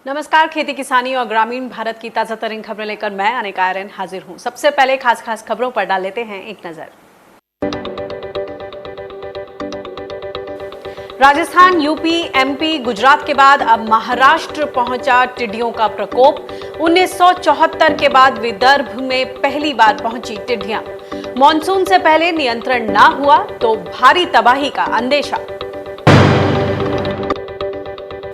नमस्कार। खेती किसानी और ग्रामीण भारत की ताजा तरीन खबरें लेकर मैं अनिका आर्यन हाजिर हूं। सबसे पहले खास खबरों पर डाल लेते हैं एक नजर। राजस्थान, यूपी, एमपी, गुजरात के बाद अब महाराष्ट्र पहुंचा टिड्डियों का प्रकोप। 1974 के बाद विदर्भ में पहली बार पहुंची टिड्डियां। मॉनसून से पहले नियंत्रण ना हुआ तो भारी तबाही का अंदेशा।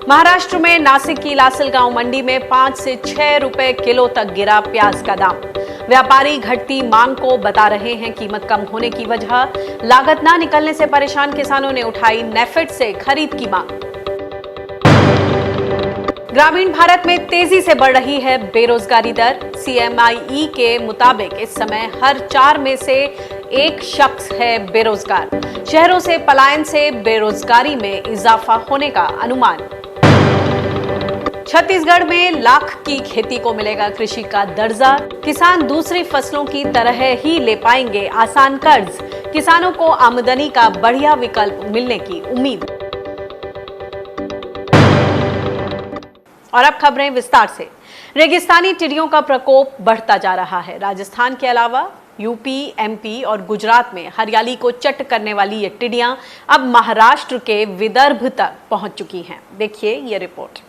महाराष्ट्र में नासिक की लासलगांव मंडी में 5 से 6 रुपए किलो तक गिरा प्याज का दाम। व्यापारी घटती मांग को बता रहे हैं कीमत कम होने की वजह। लागत ना निकलने से परेशान किसानों ने उठाई नेफेड से खरीद की मांग। ग्रामीण भारत में तेजी से बढ़ रही है बेरोजगारी दर। CMIE के मुताबिक इस समय हर 4 में से 1 शख्स है बेरोजगार। शहरों से पलायन से बेरोजगारी में इजाफा होने का अनुमान। छत्तीसगढ़ में लाख की खेती को मिलेगा कृषि का दर्जा। किसान दूसरी फसलों की तरह ही ले पाएंगे आसान कर्ज। किसानों को आमदनी का बढ़िया विकल्प मिलने की उम्मीद। और अब खबरें विस्तार से। रेगिस्तानी टिड्डियों का प्रकोप बढ़ता जा रहा है। राजस्थान के अलावा यूपी, एमपी और गुजरात में हरियाली को चट करने वाली ये टिड्डियां अब महाराष्ट्र के विदर्भ तक पहुंच चुकी हैं। देखिए ये रिपोर्ट।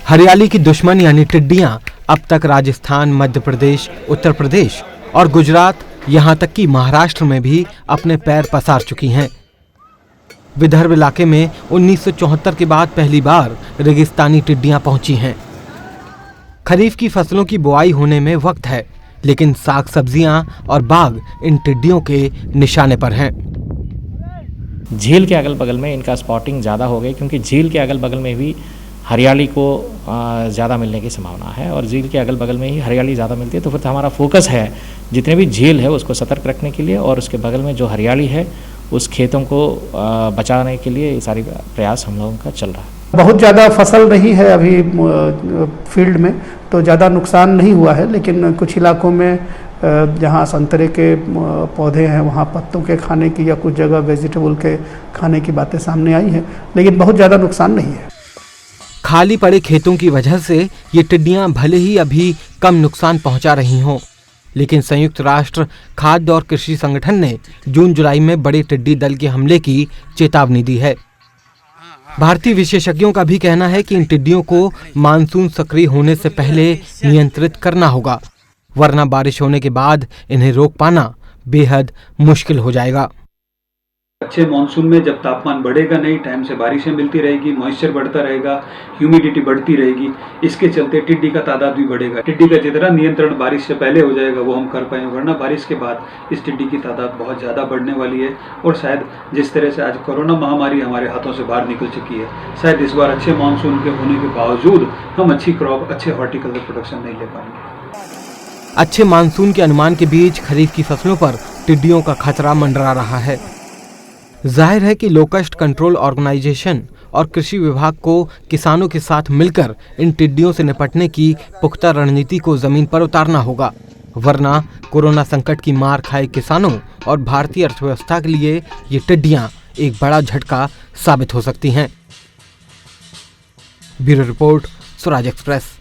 हरियाली की दुश्मन यानी टिड्डियां अब तक राजस्थान, मध्य प्रदेश, उत्तर प्रदेश और गुजरात, यहां तक कि महाराष्ट्र में भी अपने पैर पसार चुकी हैं। विदर्भ इलाके में 1974 के बाद पहली बार रेगिस्तानी टिड्डियां पहुंची हैं। खरीफ की फसलों की बुआई होने में वक्त है, लेकिन साग सब्जियां और बाग इन टिड्डियों के निशाने पर हैं। झील के अगल बगल में इनका स्पॉटिंग ज़्यादा हो गई, क्योंकि झील के अगल बगल में भी हरियाली को ज़्यादा मिलने की संभावना है और झील के अगल बगल में ही हरियाली ज़्यादा मिलती है। तो फिर हमारा फोकस है जितने भी झील है उसको सतर्क रखने के लिए और उसके बगल में जो हरियाली है उस खेतों को बचाने के लिए ये सारी प्रयास हम लोगों का चल रहा है। बहुत ज़्यादा फसल नहीं है अभी फील्ड में, तो ज़्यादा नुकसान नहीं हुआ है, लेकिन कुछ इलाकों में जहाँ संतरे के पौधे हैं वहाँ पत्तों के खाने की या कुछ जगह वेजिटेबल के खाने की बातें सामने आई हैं, लेकिन बहुत ज़्यादा नुकसान नहीं है। खाली पड़े खेतों की वजह से ये टिड्डियां भले ही अभी कम नुकसान पहुंचा रही हों, लेकिन संयुक्त राष्ट्र खाद्य और कृषि संगठन ने जून-जुलाई में बड़े टिड्डी दल के हमले की चेतावनी दी है। भारतीय विशेषज्ञों का भी कहना है कि इन टिड्डियों को मानसून सक्रिय होने से पहले नियंत्रित करना होगा, वरना बारिश होने के बाद इन्हें रोक पाना बेहद मुश्किल हो जाएगा। अच्छे मानसून में जब तापमान बढ़ेगा नहीं, टाइम से बारिशें मिलती रहेगी, मॉइस्चर बढ़ता रहेगा, ह्यूमिडिटी बढ़ती रहेगी, इसके चलते टिड्डी का तादाद भी बढ़ेगा। टिड्डी का जितना नियंत्रण बारिश से पहले हो जाएगा वो हम कर पाएंगे, वरना बारिश के बाद इस टिड्डी की तादाद बहुत ज़्यादा बढ़ने वाली है। और शायद जिस तरह से आज कोरोना महामारी हमारे हाथों से बाहर निकल चुकी है, शायद इस बार अच्छे मानसून के होने के बावजूद हम अच्छी क्रॉप, अच्छे हॉर्टिकल्चर प्रोडक्शन नहीं ले पाएंगे। अच्छे मानसून के अनुमान के बीच खरीफ की फसलों पर टिड्डियों का खतरा मंडरा रहा है। जाहिर है कि लोकस्ट कंट्रोल ऑर्गेनाइजेशन और कृषि विभाग को किसानों के साथ मिलकर इन टिड्डियों से निपटने की पुख्ता रणनीति को जमीन पर उतारना होगा, वरना कोरोना संकट की मार खाए किसानों और भारतीय अर्थव्यवस्था के लिए ये टिड्डियां एक बड़ा झटका साबित हो सकती हैं। Bureau report, Swaraj express.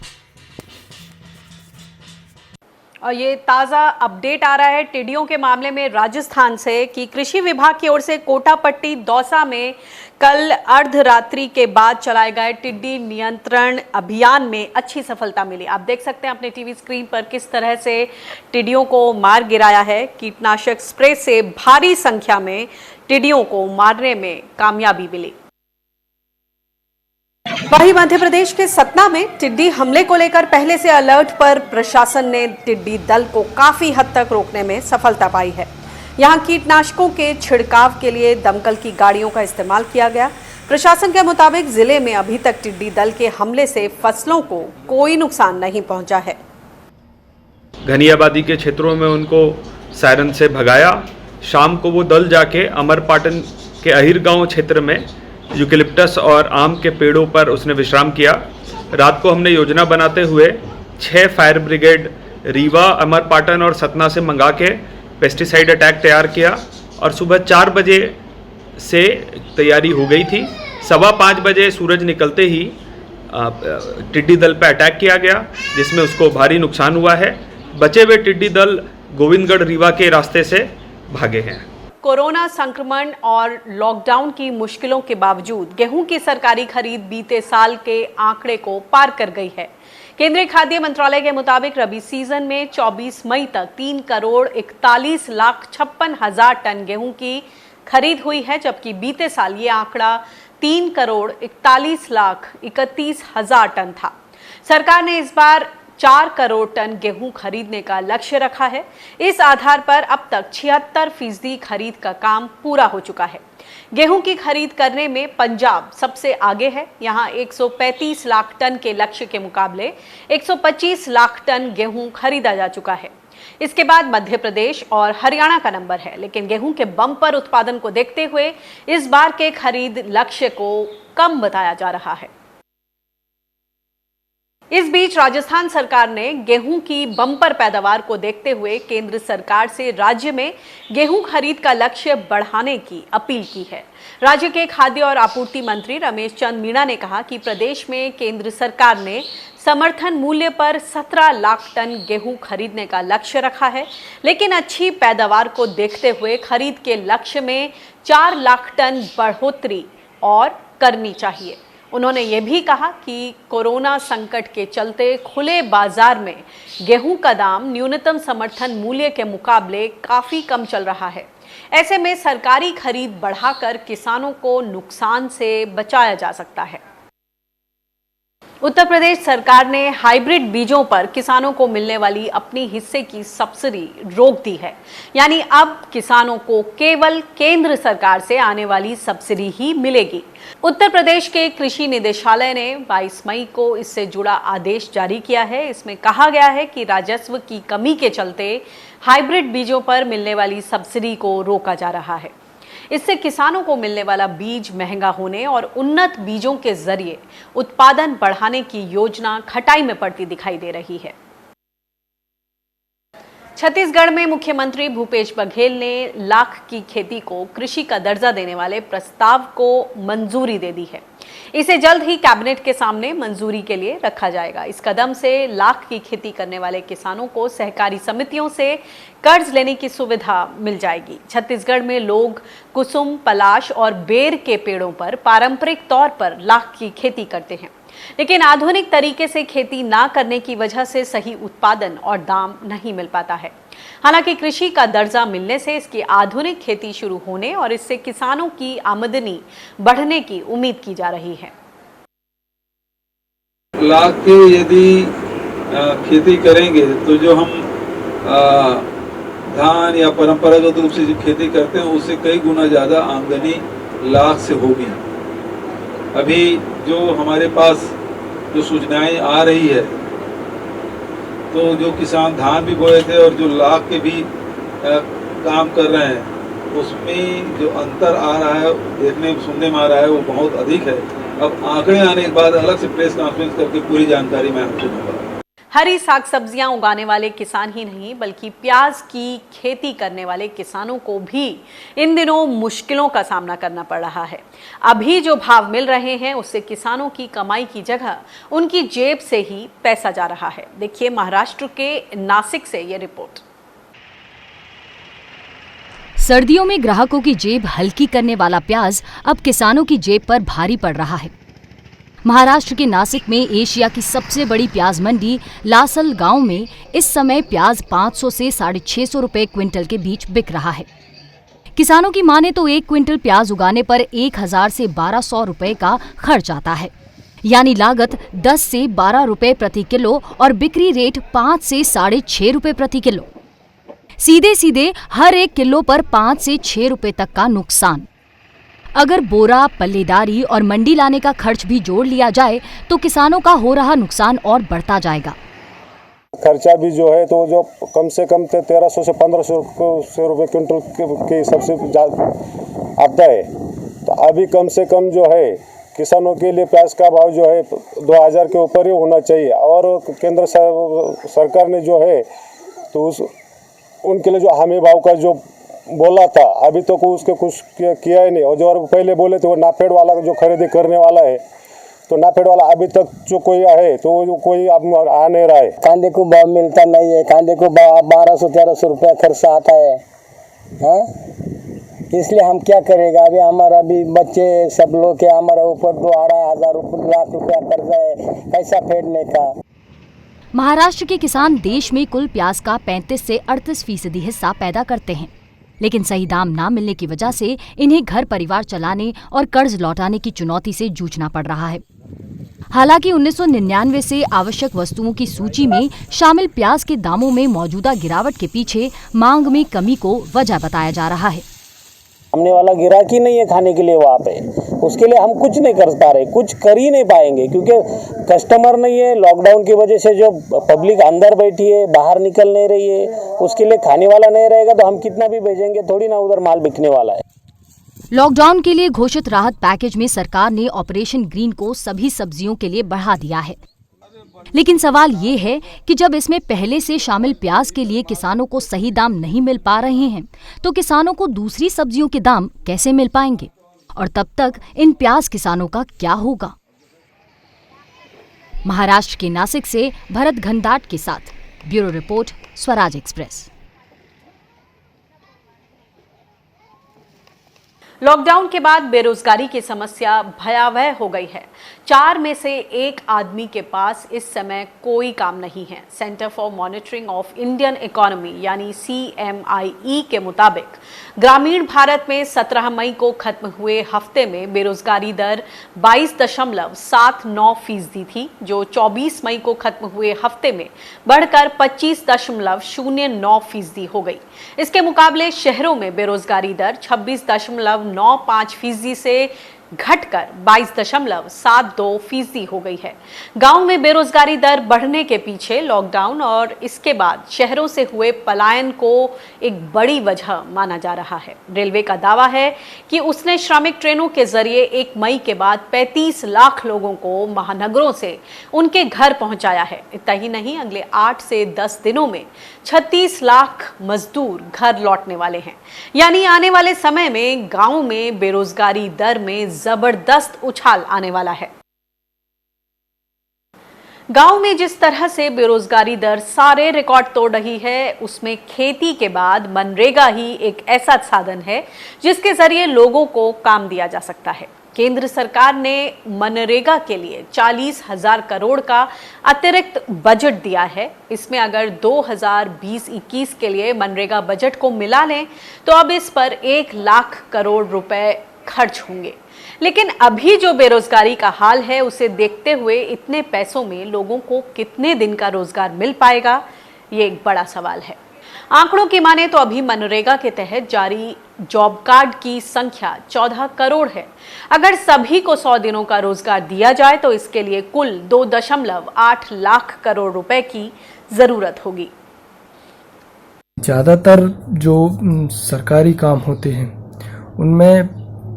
और ये ताज़ा अपडेट आ रहा है टिड्डियों के मामले में राजस्थान से कि कृषि विभाग की ओर से कोटापट्टी, दौसा में कल अर्धरात्रि के बाद चलाए गए टिड्डी नियंत्रण अभियान में अच्छी सफलता मिली। आप देख सकते हैं अपने टीवी स्क्रीन पर किस तरह से टिड्डियों को मार गिराया है। कीटनाशक स्प्रे से भारी संख्या में टिड्डियों को मारने में कामयाबी मिली। वहीं मध्य प्रदेश के सतना में टिड्डी हमले को लेकर पहले से अलर्ट पर प्रशासन ने टिड्डी दल को काफी हद तक रोकने में सफलता पाई है। यहां कीटनाशकों के छिड़काव के लिए दमकल की गाड़ियों का इस्तेमाल किया गया। प्रशासन के मुताबिक जिले में अभी तक टिड्डी दल के हमले से फसलों को कोई नुकसान नहीं पहुंचा है। घनी आबादी के क्षेत्रों में उनको सायरन से भगाया। शाम को वो दल जाके अमरपाटन के अहिर गांव क्षेत्र में यूकेलिप्टस और आम के पेड़ों पर उसने विश्राम किया। रात को हमने योजना बनाते हुए 6 फायर ब्रिगेड रीवा, अमरपाटन और सतना से मंगा के पेस्टिसाइड अटैक तैयार किया और सुबह 4 बजे से तैयारी हो गई थी। 5:15 बजे सूरज निकलते ही टिड्डी दल पर अटैक किया गया, जिसमें उसको भारी नुकसान हुआ है। बचे हुए टिड्डी दल गोविंदगढ़ रीवा के रास्ते से भागे हैं। कोरोना संक्रमण और लॉकडाउन की मुश्किलों के बावजूद गेहूं की सरकारी खरीद बीते साल के आंकड़े को पार कर गई है। केंद्रीय खाद्य मंत्रालय के मुताबिक रबी सीजन में 24 मई तक 3,41,56,000 टन गेहूं की खरीद हुई है, जबकि बीते साल ये आंकड़ा 3,41,31,000 टन था। सरकार ने इस बार 4 करोड़ टन गेहूं खरीदने का लक्ष्य रखा है। इस आधार पर अब तक 76% खरीद का काम पूरा हो चुका है। गेहूं की खरीद करने में पंजाब सबसे आगे है। यहां 135 लाख टन के लक्ष्य के मुकाबले 125 लाख टन गेहूं खरीदा जा चुका है। इसके बाद मध्य प्रदेश और हरियाणा का नंबर है, लेकिन गेहूं के बम्पर उत्पादन को देखते हुए इस बार के खरीद लक्ष्य को कम बताया जा रहा है। इस बीच राजस्थान सरकार ने गेहूं की बम्पर पैदावार को देखते हुए केंद्र सरकार से राज्य में गेहूं खरीद का लक्ष्य बढ़ाने की अपील की है। राज्य के खाद्य और आपूर्ति मंत्री रमेश चंद मीणा ने कहा कि प्रदेश में केंद्र सरकार ने समर्थन मूल्य पर 17 लाख टन गेहूं खरीदने का लक्ष्य रखा है, लेकिन अच्छी पैदावार को देखते हुए खरीद के लक्ष्य में 4 लाख टन बढ़ोतरी और करनी चाहिए। उन्होंने ये भी कहा कि कोरोना संकट के चलते खुले बाजार में गेहूं का दाम न्यूनतम समर्थन मूल्य के मुकाबले काफी कम चल रहा है। ऐसे में सरकारी खरीद बढ़ाकर किसानों को नुकसान से बचाया जा सकता है। उत्तर प्रदेश सरकार ने हाइब्रिड बीजों पर किसानों को मिलने वाली अपनी हिस्से की सब्सिडी रोक दी है। यानी अब किसानों को केवल केंद्र सरकार से आने वाली सब्सिडी ही मिलेगी। उत्तर प्रदेश के कृषि निदेशालय ने 22 मई को इससे जुड़ा आदेश जारी किया है। इसमें कहा गया है कि राजस्व की कमी के चलते हाइब्रिड बीजों पर मिलने वाली सब्सिडी को रोका जा रहा है। इससे किसानों को मिलने वाला बीज महंगा होने और उन्नत बीजों के जरिए उत्पादन बढ़ाने की योजना खटाई में पड़ती दिखाई दे रही है। छत्तीसगढ़ में मुख्यमंत्री भूपेश बघेल ने लाख की खेती को कृषि का दर्जा देने वाले प्रस्ताव को मंजूरी दे दी है। इसे जल्द ही कैबिनेट के सामने मंजूरी के लिए रखा जाएगा। इस कदम से लाख की खेती करने वाले किसानों को सहकारी समितियों से कर्ज लेने की सुविधा मिल जाएगी। छत्तीसगढ़ में लोग कुसुम, पलाश और बेर के पेड़ों पर पारंपरिक तौर पर लाख की खेती करते हैं, लेकिन आधुनिक तरीके से खेती ना करने की वजह से सही उत्पादन और दाम नहीं मिल पाता है। हालांकि कृषि का दर्जा मिलने से इसकी आधुनिक खेती शुरू होने और इससे किसानों की आमदनी बढ़ने की उम्मीद की जा रही है। लाख की यदि खेती करेंगे तो जो हम धान या परंपरागत रूप से जो खेती करते हैं उससे कई गुना ज़्यादा आमदनी लाख से होगी। अभी जो हमारे पास जो सूचनाएं आ रही है, तो जो किसान धान भी बोए थे और जो लाख के भी काम कर रहे हैं, उसमें जो अंतर आ रहा है, देखने सुनने में आ रहा है, वो बहुत अधिक है। अब आंकड़े आने के बाद अलग से प्रेस कॉन्फ्रेंस करके पूरी जानकारी मैं आपको दूंगा। हरी साग सब्जियां उगाने वाले किसान ही नहीं बल्कि प्याज की खेती करने वाले किसानों को भी इन दिनों मुश्किलों का सामना करना पड़ रहा है। अभी जो भाव मिल रहे हैं उससे किसानों की कमाई की जगह उनकी जेब से ही पैसा जा रहा है। देखिए महाराष्ट्र के नासिक से ये रिपोर्ट। सर्दियों में ग्राहकों की जेब हल्की करने वाला प्याज अब किसानों की जेब पर भारी पड़ रहा है। महाराष्ट्र के नासिक में एशिया की सबसे बड़ी प्याज मंडी लासल गांव में इस समय प्याज 500 से 650 रुपए क्विंटल के बीच बिक रहा है। किसानों की माने तो 1 क्विंटल प्याज उगाने पर 1000 से 1200 रुपए का खर्च आता है, यानी लागत 10 से 12 रुपए प्रति किलो और बिक्री रेट 5 से 6.5 रुपए प्रति किलो। सीधे सीधे हर 1 किलो पर 5 से 6 रुपए तक का नुकसान। अगर बोरा, पल्लेदारी और मंडी लाने का खर्च भी जोड़ लिया जाए तो किसानों का हो रहा नुकसान और बढ़ता जाएगा। खर्चा भी जो है तो जो कम से कम 1300 से 1500 रुपये क्विंटल के सबसे ज़्यादा आता है। तो अभी कम से कम जो है किसानों के लिए प्याज का भाव जो है 2000 के ऊपर ही होना चाहिए। और केंद्र सरकार ने जो है तो उनके लिए जो हामी भाव का जो बोला था अभी तो उसके कुछ किया ही नहीं। और जो पहले बोले थे वो नाफेड वाला जो खरीदी करने वाला है तो नाफेड वाला अभी तक जो कोई है तो कोई अब आ नहीं रहा है। कांदे को भाव मिलता नहीं है, कांदे को 1200-1300 रुपया खर्चा आता है। हाँ, इसलिए हम क्या करेगा, अभी हमारा भी बच्चे सब लोग के हमारे ऊपर 2-2.5 लाख रुपया कर्जा है, कैसा फेडने का। महाराष्ट्र के किसान देश में कुल प्याज का 35 से 38% हिस्सा पैदा करते हैं, लेकिन सही दाम ना मिलने की वजह से इन्हें घर परिवार चलाने और कर्ज लौटाने की चुनौती से जूझना पड़ रहा है। हालांकि 1999 से आवश्यक वस्तुओं की सूची में शामिल प्याज के दामों में मौजूदा गिरावट के पीछे मांग में कमी को वजह बताया जा रहा है। हमने वाला गिराक ही नहीं है खाने के लिए वहाँ पे, उसके लिए हम कुछ नहीं कर पा रहे, कुछ कर ही नहीं पाएंगे क्योंकि कस्टमर नहीं है। लॉकडाउन की वजह से जो पब्लिक अंदर बैठी है, बाहर निकल नहीं रही है, उसके लिए खाने वाला नहीं रहेगा तो हम कितना भी भेजेंगे थोड़ी ना उधर माल बिकने वाला है। लॉकडाउन के लिए घोषित राहत पैकेज में सरकार ने ऑपरेशन ग्रीन को सभी सब्जियों के लिए बढ़ा दिया है, लेकिन सवाल ये है कि जब इसमें पहले से शामिल प्याज के लिए किसानों को सही दाम नहीं मिल पा रहे हैं तो किसानों को दूसरी सब्जियों के दाम कैसे मिल पाएंगे, और तब तक इन प्याज किसानों का क्या होगा। महाराष्ट्र के नासिक से भरत घनदाट के साथ bureau report, Swaraj express. Lockdown के बाद बेरोजगारी की समस्या भयावह हो गई है। 4 में से 1 आदमी के पास इस समय कोई काम नहीं है। Centre for monitoring of Indian economy यानी CMIE के मुताबिक ग्रामीण भारत में 17 मई को खत्म हुए हफ्ते में बेरोजगारी दर 22.79% थी, जो 24 मई को खत्म हुए हफ्ते में बढ़कर 25.09% हो गई। इसके मुकाबले शहरों में बेरोजगारी दर 26.95% से घटकर 22.72% हो गई है। गांव में बेरोजगारी दर बढ़ने के पीछे लॉकडाउन और इसके बाद शहरों से हुए पलायन को एक बड़ी वजह माना जा रहा है। रेलवे का दावा है कि उसने श्रमिक ट्रेनों के जरिए 1 मई के बाद 35 लाख लोगों को महानगरों से उनके घर पहुंचाया है। इतना ही नहीं, अगले 8 से 10 दिनों में 36 लाख मजदूर घर लौटने वाले हैं। यानी आने वाले समय में गांव में बेरोजगारी दर में जबरदस्त उछाल आने वाला है। गांव में जिस तरह से बेरोजगारी दर सारे रिकॉर्ड तोड़ रही है, उसमें खेती के बाद मनरेगा ही एक ऐसा साधन है जिसके जरिए लोगों को काम दिया जा सकता है। केंद्र सरकार ने मनरेगा के लिए 40,000 करोड़ का अतिरिक्त बजट दिया है। इसमें अगर 2020-21 के लिए मनरेगा बजट को मिला लें तो अब इस पर 1 लाख करोड़ रुपए खर्च होंगे। लेकिन अभी जो बेरोजगारी का हाल है, उसे देखते हुए इतने पैसों में लोगों को कितने दिन का रोजगार मिल पाएगा, ये एक बड़ा सवाल है। आंकड़ों की माने तो अभी मनरेगा के तहत जारी जॉब कार्ड की संख्या 14 करोड़ है। अगर सभी को 100 दिनों का रोजगार दिया जाए तो इसके लिए कुल 2.8 लाख करोड़ रुपए की जरूरत होगी। ज़्यादातर जो सरकारी काम होते हैं उनमें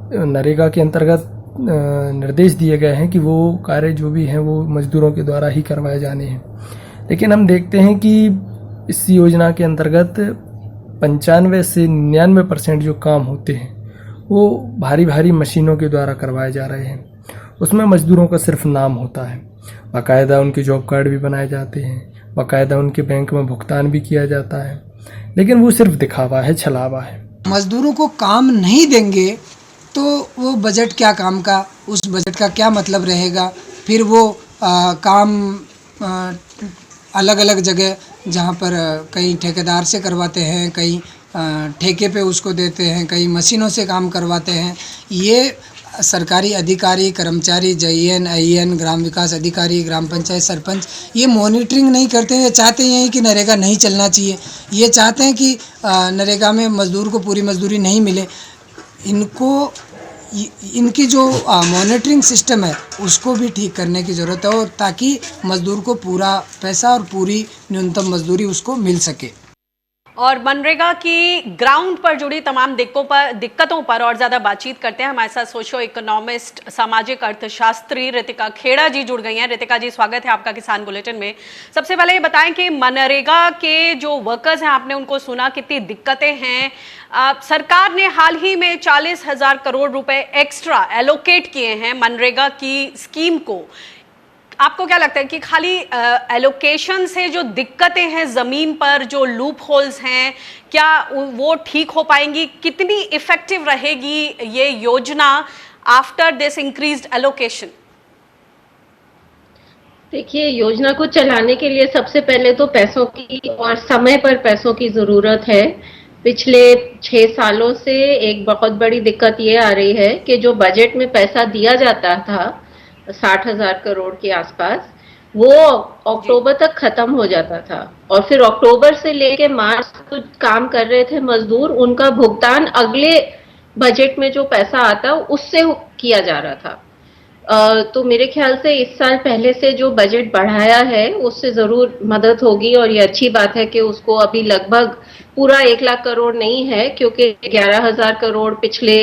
नरेगा के अंतर्गत निर्देश दिए गए हैं कि वो कार्य जो भी हैं वो मजदूरों के द्वारा ही करवाए जाने हैं। लेकिन हम देखते हैं कि इस योजना के अंतर्गत 95 से 99% जो काम होते हैं वो भारी मशीनों के द्वारा करवाए जा रहे हैं। उसमें मजदूरों का सिर्फ नाम होता है, बाकायदा उनके जॉब कार्ड भी बनाए जाते हैं, बाकायदा उनके बैंक में भुगतान भी किया जाता है, लेकिन वो सिर्फ दिखावा है, छलावा है। मजदूरों को काम नहीं देंगे तो वो बजट क्या काम का, उस बजट का क्या मतलब रहेगा। फिर वो काम अलग अलग जगह जहाँ पर कहीं ठेकेदार से करवाते हैं, कहीं ठेके पे उसको देते हैं, कहीं मशीनों से काम करवाते हैं। ये सरकारी अधिकारी, कर्मचारी, JEN, IEN, ग्राम विकास अधिकारी, ग्राम पंचायत सरपंच ये मॉनिटरिंग नहीं करते हैं। चाहते हैं कि नरेगा नहीं चलना चाहिए, ये चाहते हैं कि नरेगा में मजदूर को पूरी मजदूरी नहीं मिले। इनकी जो मॉनिटरिंग सिस्टम है उसको भी ठीक करने की ज़रूरत है, और ताकि मजदूर को पूरा पैसा और पूरी न्यूनतम मजदूरी उसको मिल सके। और मनरेगा की ग्राउंड पर जुड़ी तमाम दिक्कतों पर और ज्यादा बातचीत करते हैं। हमारे साथ सोशियो इकोनॉमिस्ट, सामाजिक अर्थशास्त्री रितिका खेड़ा जी जुड़ गई हैं। रितिका जी, स्वागत है आपका किसान बुलेटिन में। सबसे पहले ये बताएं कि मनरेगा के जो वर्कर्स हैं, आपने उनको सुना, कितनी दिक्कतें हैं। सरकार ने हाल ही में 40,000 करोड़ रुपए एक्स्ट्रा एलोकेट किए हैं मनरेगा की स्कीम को। आपको क्या लगता है कि खाली एलोकेशन से जो दिक्कतें हैं जमीन पर, जो लूप होल्स हैं, क्या वो ठीक हो पाएंगी? कितनी इफेक्टिव रहेगी ये योजना आफ्टर दिस इंक्रीज्ड एलोकेशन? देखिए, योजना को चलाने के लिए सबसे पहले तो पैसों की और समय पर पैसों की ज़रूरत है। पिछले 6 सालों से एक बहुत बड़ी दिक्कत ये आ रही है कि जो बजट में पैसा दिया जाता था 60,000 करोड़ के आसपास, वो अक्टूबर तक खत्म हो जाता था और फिर अक्टूबर से लेके मार्च तक काम कर रहे थे मजदूर, उनका भुगतान अगले बजट में जो पैसा आता उससे किया जा रहा था। तो मेरे ख्याल से इस साल पहले से जो बजट बढ़ाया है उससे ज़रूर मदद होगी और ये अच्छी बात है कि उसको अभी लगभग पूरा 1 लाख करोड़ नहीं है, क्योंकि 11,000 करोड़ पिछले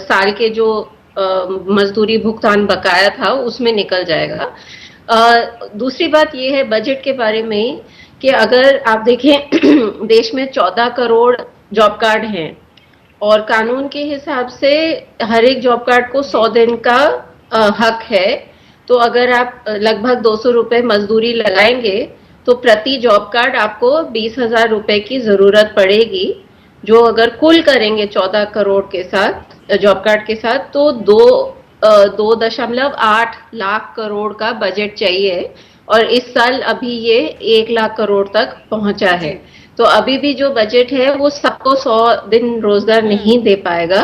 साल के जो मजदूरी भुगतान बकाया था उसमें निकल जाएगा। दूसरी बात यह है बजट के बारे में कि अगर आप देखें देश में 14 करोड़ जॉब कार्ड हैं और कानून के हिसाब से हर एक जॉब कार्ड को 100 दिन का हक है। तो अगर आप लगभग 200 रुपए मजदूरी लगाएंगे तो प्रति जॉब कार्ड आपको 20,000 रुपए की जरूरत पड़ेगी, जो अगर कुल करेंगे 14 करोड़ के साथ जॉब कार्ड के साथ तो 2.8 लाख करोड़ का बजट चाहिए और इस साल अभी ये 1 लाख करोड़ तक पहुंचा है। तो अभी भी जो बजट है वो सबको 100 दिन रोजगार नहीं दे पाएगा।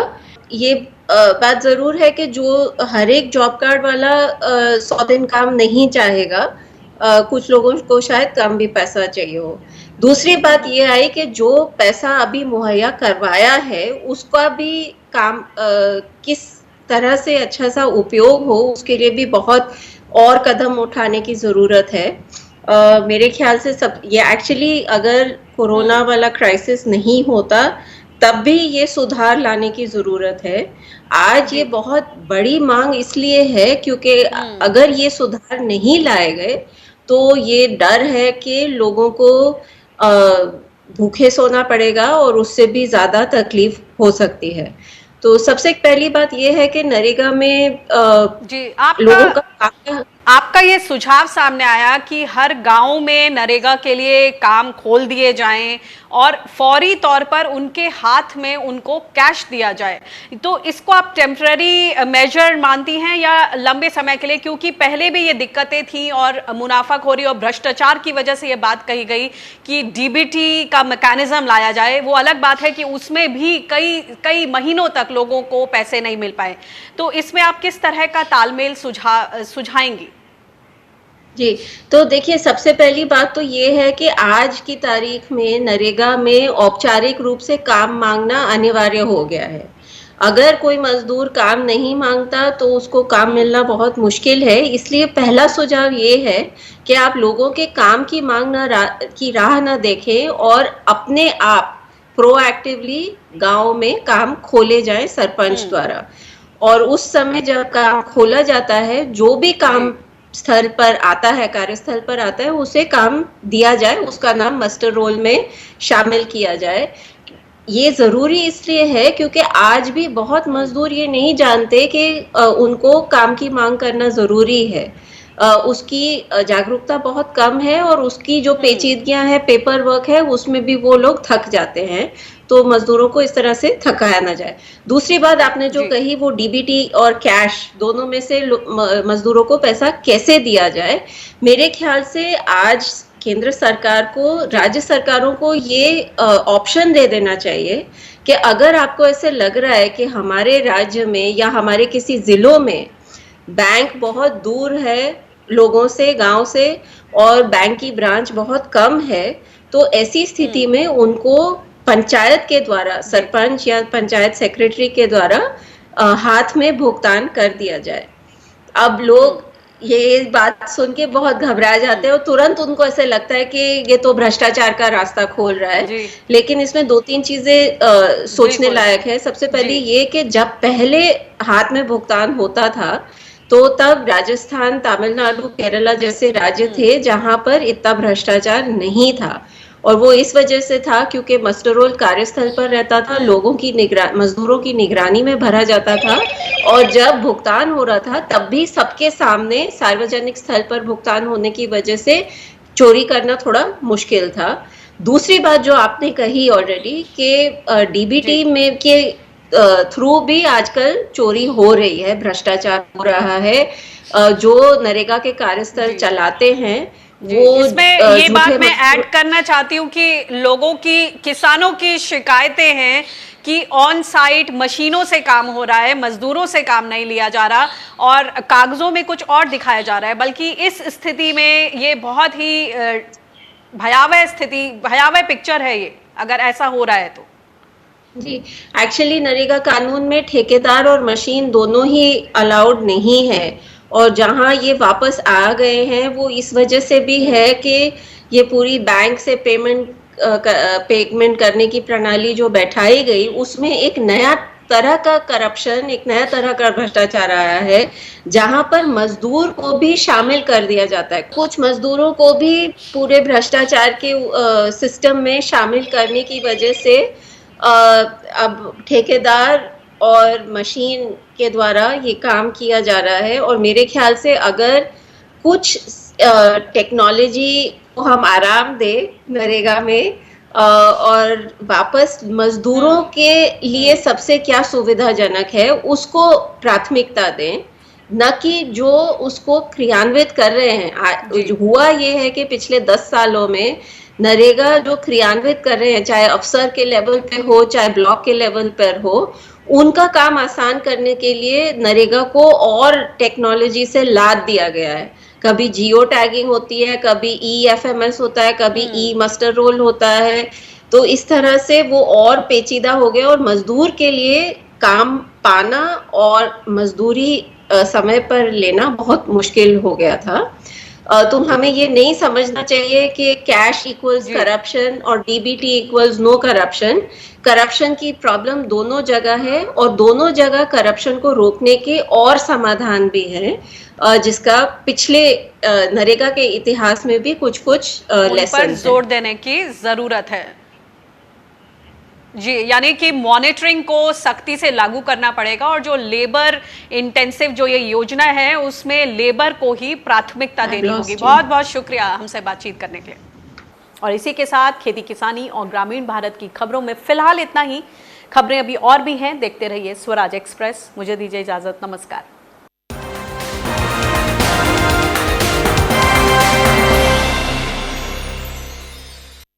ये बात जरूर है कि जो हर एक जॉब कार्ड वाला 100 दिन काम नहीं चाहेगा, कुछ लोगों को शायद कम भी पैसा चाहिए हो। दूसरी बात ये आई कि जो पैसा अभी मुहैया करवाया है उसका भी काम किस तरह से अच्छा सा उपयोग हो, उसके लिए भी बहुत और कदम उठाने की ज़रूरत है। मेरे ख्याल से सब ये एक्चुअली अगर कोरोना वाला क्राइसिस नहीं होता तब भी ये सुधार लाने की ज़रूरत है। आज ये बहुत बड़ी मांग इसलिए है क्योंकि अगर ये सुधार नहीं लाए गए तो ये डर है कि लोगों को भूखे सोना पड़ेगा और उससे भी ज़्यादा तकलीफ हो सकती है। तो सबसे पहली बात ये है कि नरेगा में जी आपका ये सुझाव सामने आया कि हर गांव में नरेगा के लिए काम खोल दिए जाएं और फौरी तौर पर उनके हाथ में उनको कैश दिया जाए। तो इसको आप टेम्पररी मेजर मानती हैं या लंबे समय के लिए? क्योंकि पहले भी ये दिक्कतें थी और मुनाफाखोरी और भ्रष्टाचार की वजह से ये बात कही गई कि डीबीटी का मैकेनिज्म लाया जाए। वो अलग बात है कि उसमें भी कई महीनों तक लोगों को पैसे नहीं मिल पाए। तो इसमें आप किस तरह का तालमेल सुझाएंगी? जी, तो देखिए, सबसे पहली बात तो ये है कि आज की तारीख में नरेगा में औपचारिक रूप से काम मांगना अनिवार्य हो गया है। अगर कोई मजदूर काम नहीं मांगता तो उसको काम मिलना बहुत मुश्किल है। इसलिए पहला सुझाव ये है कि आप लोगों के काम की मांग की राह ना देखें और अपने आप प्रोएक्टिवली गांव में काम खोले जाएं सरपंच द्वारा। और उस समय जब काम खोला जाता है, जो भी काम स्थल पर आता है, कार्यस्थल पर आता है, उसे काम दिया जाए, उसका नाम मस्टर रोल में शामिल किया जाए। ये ज़रूरी इसलिए है क्योंकि आज भी बहुत मजदूर ये नहीं जानते कि उनको काम की मांग करना ज़रूरी है। उसकी जागरूकता बहुत कम है और उसकी जो पेचीदगियां हैं, पेपर वर्क है, उसमें भी वो लोग थक जाते हैं। तो मजदूरों को इस तरह से थकाया ना जाए। दूसरी बात आपने जो कही वो डीबीटी और कैश दोनों में से मजदूरों को पैसा कैसे दिया जाए। मेरे ख्याल से आज केंद्र सरकार को, राज्य सरकारों को ये ऑप्शन दे देना चाहिए कि अगर आपको ऐसे लग रहा है कि हमारे राज्य में या हमारे किसी जिलों में बैंक बहुत दूर है लोगों से, गांव से, और बैंक की ब्रांच बहुत कम है, तो ऐसी स्थिति में उनको पंचायत के द्वारा, सरपंच या पंचायत सेक्रेटरी के द्वारा हाथ में भुगतान कर दिया जाए। अब लोग ये बात सुन के बहुत घबरा जाते हैं और तुरंत उनको ऐसे लगता है कि ये तो भ्रष्टाचार का रास्ता खोल रहा है। लेकिन इसमें 2-3 चीजें सोचने लायक है। सबसे पहले ये कि जब पहले हाथ में भुगतान होता था तो तब राजस्थान, तमिलनाडु, केरला जैसे राज्य थे जहां पर इतना भ्रष्टाचार नहीं था, और वो इस वजह से था क्योंकि मस्टर रोल कार्यस्थल पर रहता था, लोगों की मजदूरों की निगरानी में भरा जाता था, और जब भुगतान हो रहा था तब भी सबके सामने सार्वजनिक स्थल पर भुगतान होने की वजह से चोरी करना थोड़ा मुश्किल था। दूसरी बात जो आपने कही ऑलरेडी कि डीबीटी में के थ्रू भी आजकल चोरी हो रही है, भ्रष्टाचार हो रहा है। जो नरेगा के कार्यस्थल चलाते हैं वो इसमें ये बात मैं ऐड करना चाहती हूँ कि लोगों की, किसानों की शिकायतें हैं कि ऑन साइट मशीनों से काम हो रहा है, मजदूरों से काम नहीं लिया जा रहा और कागजों में कुछ और दिखाया जा रहा है। बल्कि इस स्थिति में ये बहुत ही भयावह स्थिति, भयावह पिक्चर है ये, अगर ऐसा हो रहा है तो। जी, एक्चुअली नरेगा कानून में ठेकेदार और मशीन दोनों ही अलाउड नहीं है, और जहां ये वापस आ गए हैं वो इस वजह से भी है कि ये पूरी बैंक से पेमेंट करने की प्रणाली जो बैठाई गई उसमें एक नया तरह का करप्शन, एक नया तरह का भ्रष्टाचार आया है, जहां पर मजदूर को भी शामिल कर दिया जाता है। कुछ मजदूरों को भी पूरे भ्रष्टाचार के सिस्टम में शामिल करने की वजह से अब ठेकेदार और मशीन के द्वारा ये काम किया जा रहा है। और मेरे ख्याल से अगर कुछ टेक्नोलॉजी को हम आराम दें नरेगा में और वापस मजदूरों के लिए सबसे क्या सुविधाजनक है उसको प्राथमिकता दें, न कि जो उसको क्रियान्वित कर रहे हैं। हुआ ये है कि पिछले 10 सालों में नरेगा जो क्रियान्वित कर रहे हैं, चाहे अफसर के लेवल पे हो चाहे ब्लॉक के लेवल पर हो, उनका काम आसान करने के लिए नरेगा को और टेक्नोलॉजी से लाद दिया गया है। कभी जियो टैगिंग होती है, कभी EFMS होता है, कभी मस्टर रोल होता है। तो इस तरह से वो और पेचीदा हो गया और मजदूर के लिए काम पाना और मजदूरी समय पर लेना बहुत मुश्किल हो गया था। तो हमें ये नहीं समझना चाहिए कि कैश इक्वल्स करप्शन और DBT equals no corruption. Corruption की प्रॉब्लम दोनों जगह है और दोनों जगह करप्शन को रोकने के और समाधान भी है, जिसका पिछले नरेगा के इतिहास में भी कुछ लेसन पर जोर देने की जरूरत है। जी, यानी कि मॉनिटरिंग को सख्ती से लागू करना पड़ेगा और जो लेबर इंटेंसिव जो ये योजना है उसमें लेबर को ही प्राथमिकता देनी होगी। बहुत बहुत शुक्रिया हमसे बातचीत करने के लिए। और इसी के साथ खेती किसानी और ग्रामीण भारत की खबरों में फिलहाल इतना ही। खबरें अभी और भी हैं, देखते रहिए स्वराज एक्सप्रेस। मुझे दीजिए इजाजत, नमस्कार।